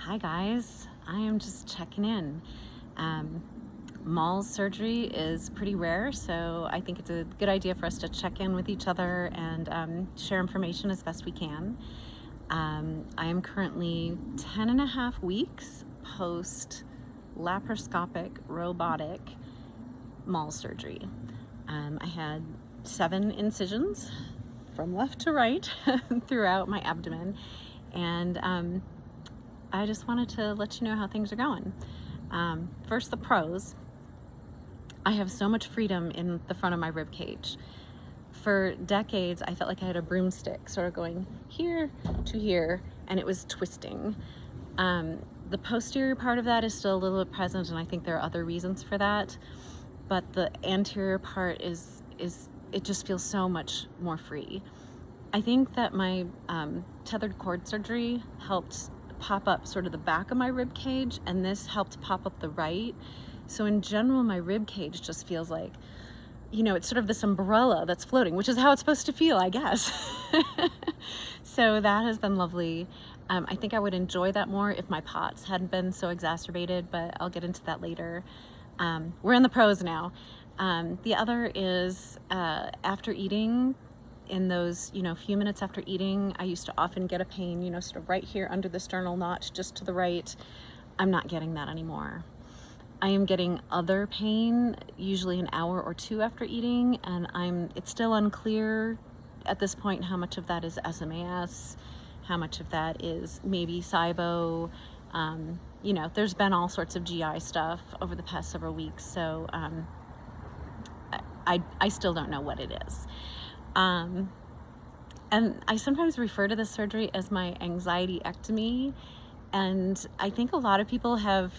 Hi guys, I am just checking in. MALS surgery is pretty rare, so I think it's a good idea for us to check in with each other and share information as best we can. I am currently 10 and a half weeks post laparoscopic robotic MALS surgery. I had 7 incisions from left to right throughout my abdomen, and I just wanted to let you know how things are going. First, the pros. I have so much freedom in the front of my rib cage. For decades, I felt like I had a broomstick sort of going here to here, and it was twisting. The posterior part of that is still a little bit present, and I think there are other reasons for that. But the anterior part it just feels so much more free. I think that my tethered cord surgery helped pop up sort of the back of my rib cage, and this helped pop up the right. So in general, my rib cage just feels like, it's sort of this umbrella that's floating, which is how it's supposed to feel, I guess. So that has been lovely. I think I would enjoy that more if my POTS hadn't been so exacerbated, but I'll get into that later. We're in the pros now. The other is after eating, in those few minutes after eating, I used to often get a pain sort of right here under the sternal notch just to the right. I'm not getting that anymore. I am getting other pain usually an hour or two after eating, and it's still unclear at this point how much of that is SMAS, how much of that is maybe SIBO. There's been all sorts of GI stuff over the past several weeks, so I still don't know what it is. And I sometimes refer to this surgery as my anxiety-ectomy, and I think a lot of people have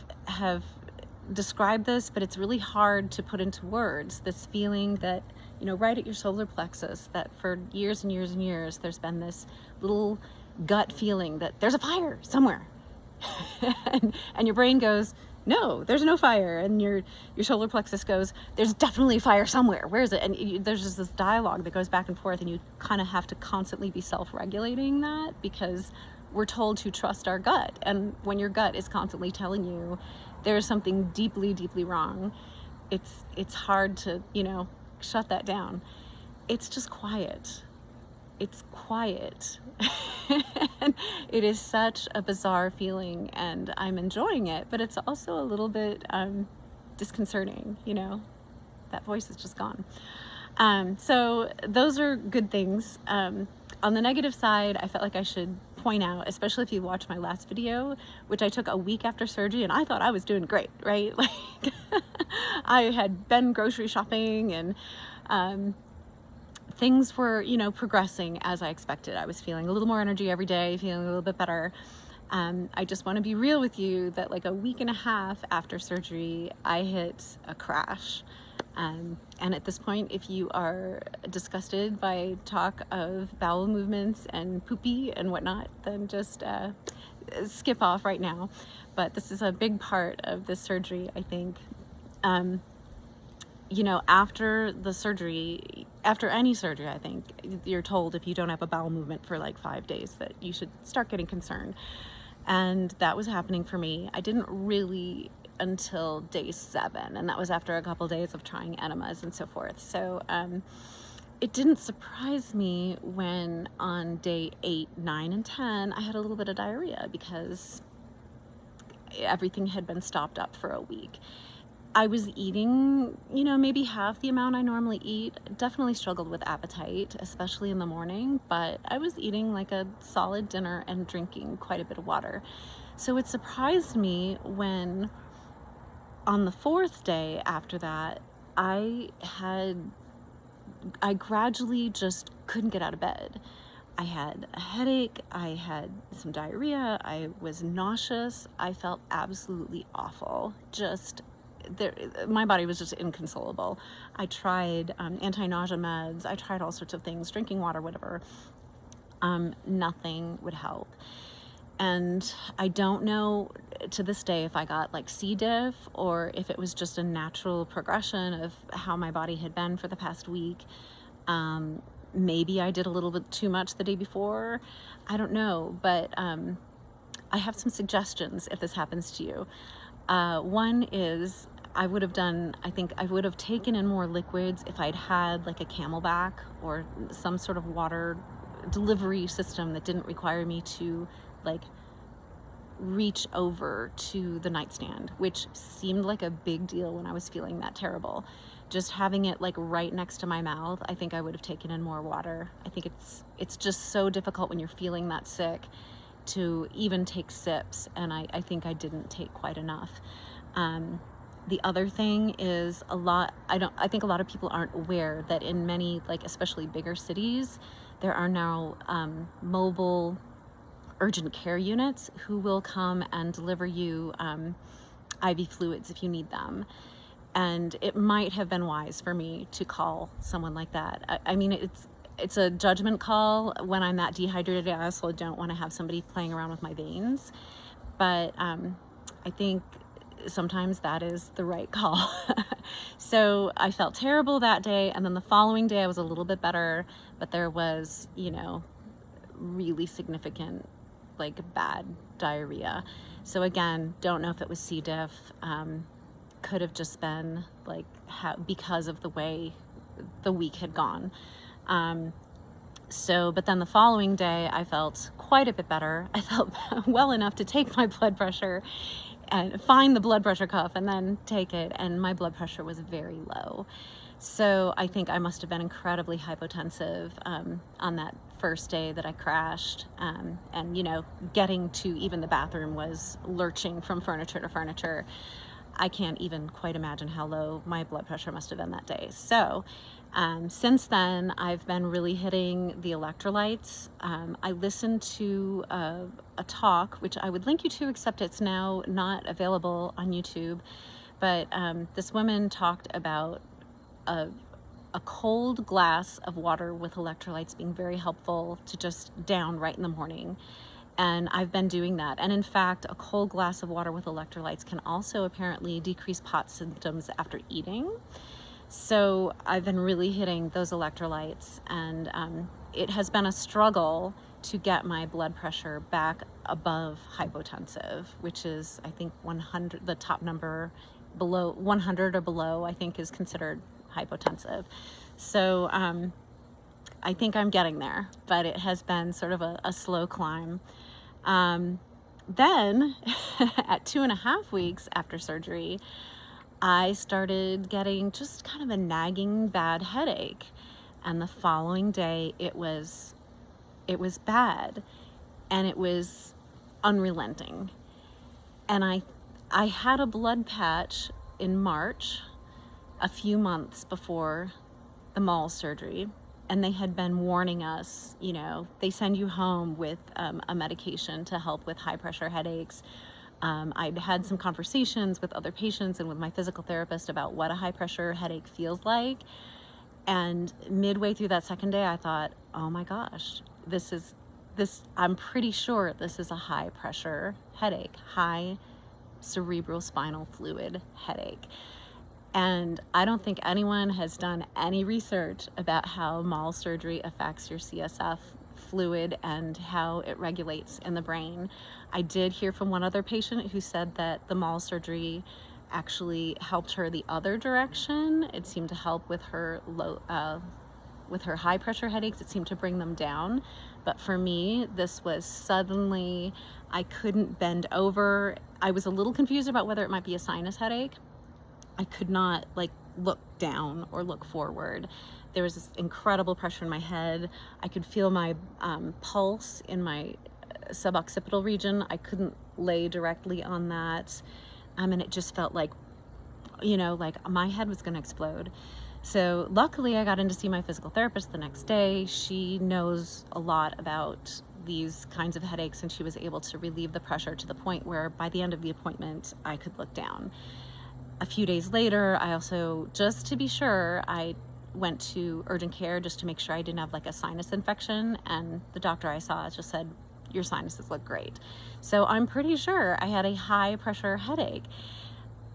described this, but it's really hard to put into words. This feeling that, right at your solar plexus, that for years and years and years, there's been this little gut feeling that there's a fire somewhere. and your brain goes, no, there's no fire, and your solar plexus goes, there's definitely fire somewhere, where is it? And there's just this dialogue that goes back and forth, and you kind of have to constantly be self-regulating that, because we're told to trust our gut, and when your gut is constantly telling you there's something deeply, deeply wrong, it's hard to shut that down. It's just quiet. It's quiet. And it is such a bizarre feeling, and I'm enjoying it, but it's also a little bit disconcerting. That voice is just gone. So those are good things. On the negative side, I felt like I should point out, especially if you watch my last video, which I took a week after surgery, and I thought I was doing great, right? Like I had been grocery shopping, and things were, progressing as I expected. I was feeling a little more energy every day, feeling a little bit better. I just want to be real with you that like a week and a half after surgery, I hit a crash. And at this point, if you are disgusted by talk of bowel movements and poopy and whatnot, then just skip off right now. But this is a big part of this surgery, I think. After the surgery, after any surgery, I think you're told if you don't have a bowel movement for like 5 days that you should start getting concerned. And that was happening for me. I didn't really until day 7, and that was after a couple days of trying enemas and so forth. So it didn't surprise me when on day 8, 9, and 10 I had a little bit of diarrhea, because everything had been stopped up for a week. I was eating, maybe half the amount I normally eat. Definitely struggled with appetite, especially in the morning, but I was eating like a solid dinner and drinking quite a bit of water. So it surprised me when on the 4th day after that, I gradually just couldn't get out of bed. I had a headache, I had some diarrhea, I was nauseous, I felt absolutely awful. My body was just inconsolable. I tried anti-nausea meds, I tried all sorts of things, drinking water, whatever. Nothing would help. And I don't know to this day if I got like C. diff or if it was just a natural progression of how my body had been for the past week. Maybe I did a little bit too much the day before. I don't know, but I have some suggestions if this happens to you. One is I think I would have taken in more liquids if I'd had like a Camelback or some sort of water delivery system that didn't require me to like reach over to the nightstand, which seemed like a big deal when I was feeling that terrible. Just having it like right next to my mouth, I think I would have taken in more water. I think it's just so difficult when you're feeling that sick to even take sips, and I think I didn't take quite enough. The other thing is I think a lot of people aren't aware that in many, like especially bigger cities, there are now mobile urgent care units who will come and deliver you IV fluids if you need them. And it might have been wise for me to call someone like that. I mean, it's a judgment call. When I'm that dehydrated, I also don't want to have somebody playing around with my veins. But I think sometimes that is the right call. So I felt terrible that day, and then the following day I was a little bit better, but there was, really significant, like bad diarrhea. So again, don't know if it was C. diff. Could have just been like because of the way the week had gone. But then the following day I felt quite a bit better. I felt well enough to take my blood pressure and find the blood pressure cuff and then take it, and my blood pressure was very low. So I think I must have been incredibly hypotensive on that first day that I crashed. And getting to even the bathroom was lurching from furniture to furniture. I can't even quite imagine how low my blood pressure must have been that day. So since then, I've been really hitting the electrolytes. I listened to a talk, which I would link you to, except it's now not available on YouTube. But this woman talked about a cold glass of water with electrolytes being very helpful to just down right in the morning. And I've been doing that. And in fact, a cold glass of water with electrolytes can also apparently decrease POTS symptoms after eating. So I've been really hitting those electrolytes, and it has been a struggle to get my blood pressure back above hypotensive, which is, I think, 100, the top number. Below 100 or below, I think, is considered hypotensive. So I think I'm getting there, but it has been sort of a slow climb. Then at 2.5 weeks after surgery, I started getting just kind of a nagging bad headache. And the following day it was bad, and it was unrelenting. And I had a blood patch in March, a few months before the MALS surgery, and they had been warning us, they send you home with a medication to help with high pressure headaches. I'd had some conversations with other patients and with my physical therapist about what a high pressure headache feels like. And midway through that second day, I thought, oh my gosh, I'm pretty sure this is a high pressure headache, high cerebral spinal fluid headache. And I don't think anyone has done any research about how MALS surgery affects your CSF fluid and how it regulates in the brain. I did hear from one other patient who said that the MALS surgery actually helped her the other direction. It seemed to help with her with her high pressure headaches. It seemed to bring them down. But for me, this was suddenly, I couldn't bend over. I was a little confused about whether it might be a sinus headache. I could not look down or look forward. There was this incredible pressure in my head. I could feel my pulse in my suboccipital region. I couldn't lay directly on that. And it just felt like my head was gonna explode. So luckily I got in to see my physical therapist the next day. She knows a lot about these kinds of headaches, and she was able to relieve the pressure to the point where by the end of the appointment, I could look down. A few days later, I also, just to be sure, I went to urgent care just to make sure I didn't have a sinus infection, and the doctor I saw just said, your sinuses look great. So I'm pretty sure I had a high pressure headache.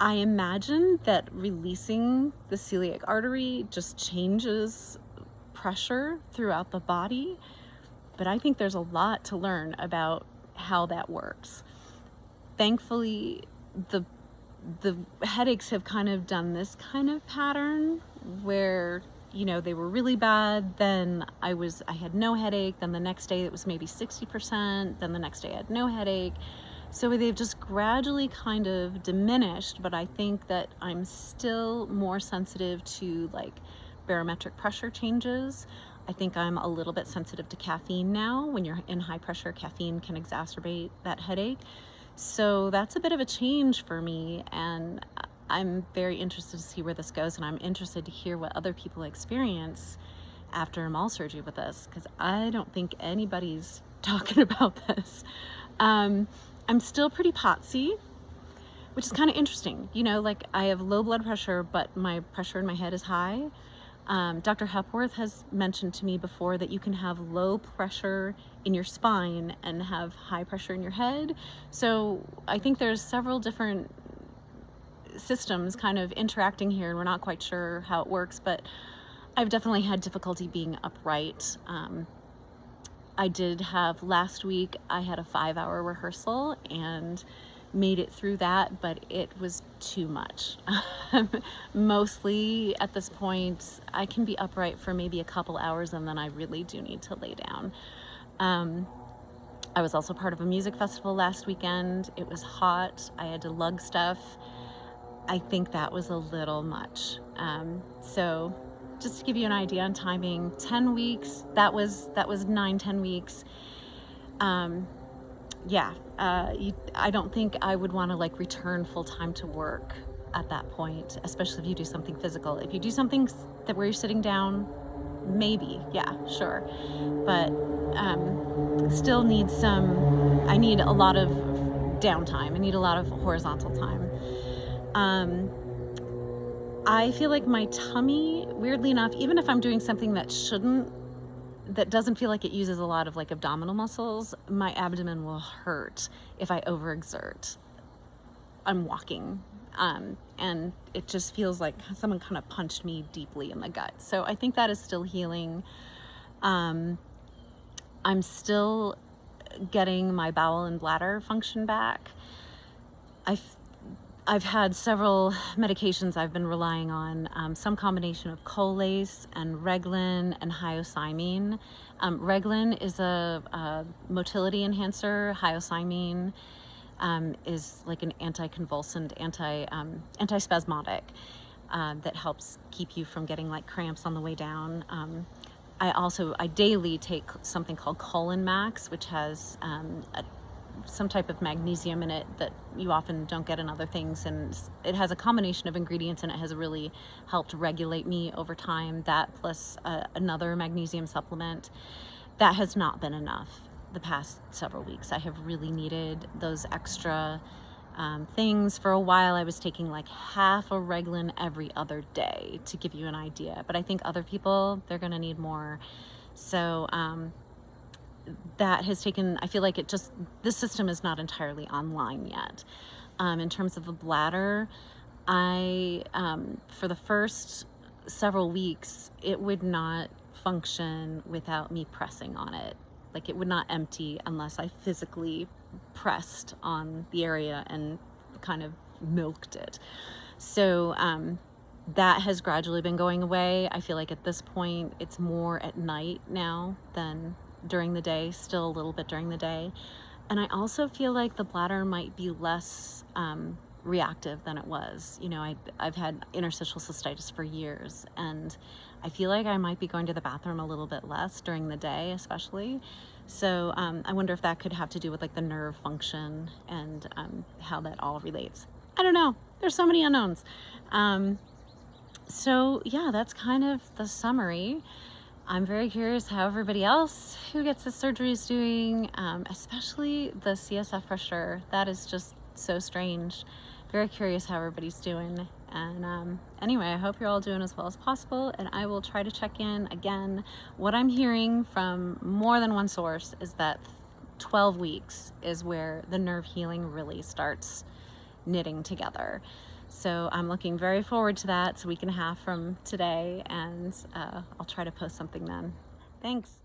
I imagine that releasing the celiac artery just changes pressure throughout the body, but I think there's a lot to learn about how that works. Thankfully, the headaches have kind of done this kind of pattern where, you know, they were really bad, then I had no headache, then the next day it was maybe 60%, then the next day I had no headache. So they've just gradually kind of diminished, but I think that I'm still more sensitive to like barometric pressure changes. I think I'm a little bit sensitive to caffeine now. When you're in high pressure, caffeine can exacerbate that headache. So that's a bit of a change for me, and I'm very interested to see where this goes, and I'm interested to hear what other people experience after MALS surgery with this, because I don't think anybody's talking about this. I'm still pretty potsy, which is kind of interesting. You know, like I have low blood pressure, but my pressure in my head is high. Dr. Hepworth has mentioned to me before that you can have low pressure in your spine and have high pressure in your head. So I think there's several different systems kind of interacting here, and we're not quite sure how it works, but I've definitely had difficulty being upright. I did have last week, I had a 5-hour rehearsal and made it through that, but it was too much. Mostly at this point, I can be upright for maybe a couple hours and then I really do need to lay down. I was also part of a music festival last weekend. It was hot. I had to lug stuff. I think that was a little much. So just to give you an idea on timing, 10 weeks, that was 9-10 weeks. I don't think I would want to like return full-time to work at that point, especially if you do something physical. If you do something that where you're sitting down, maybe, yeah, sure. But still need I need a lot of downtime. I need a lot of horizontal time. I feel like my tummy, weirdly enough, even if I'm doing something that doesn't feel like it uses a lot of like abdominal muscles, my abdomen will hurt if I overexert. I'm walking, and it just feels like someone kind of punched me deeply in the gut. So I think that is still healing. I'm still getting my bowel and bladder function back. I've had several medications I've been relying on, some combination of Colace and Reglan and hyoscyamu. Reglan is a motility enhancer. Hyoscyamu is like an anticonvulsant, antispasmodic that helps keep you from getting like cramps on the way down. I daily take something called Colon Max, which has some type of magnesium in it that you often don't get in other things, and it has a combination of ingredients, and it has really helped regulate me over time. That plus another magnesium supplement. That has not been enough the past several weeks. I have really needed those extra things. For a while I was taking like half a Reglan every other day, to give you an idea, but I think other people, they're gonna need more. So that has taken, I feel like this system is not entirely online yet. In terms of the bladder, for the first several weeks, it would not function without me pressing on it. Like it would not empty unless I physically pressed on the area and kind of milked it. So that has gradually been going away. I feel like at this point, it's more at night now than during the day, still a little bit during the day. And I also feel like the bladder might be less reactive than it was. You know, I've had interstitial cystitis for years, and I feel like I might be going to the bathroom a little bit less during the day, especially. So I wonder if that could have to do with like the nerve function and how that all relates. I don't know. There's so many unknowns. So yeah, that's kind of the summary. I'm very curious how everybody else who gets this surgery is doing, especially the CSF pressure. That is just so strange. Very curious how everybody's doing. And anyway, I hope you're all doing as well as possible, and I will try to check in again. What I'm hearing from more than one source is that 12 weeks is where the nerve healing really starts knitting together. So I'm looking very forward to that. It's a week and a half from today, and I'll try to post something then. Thanks.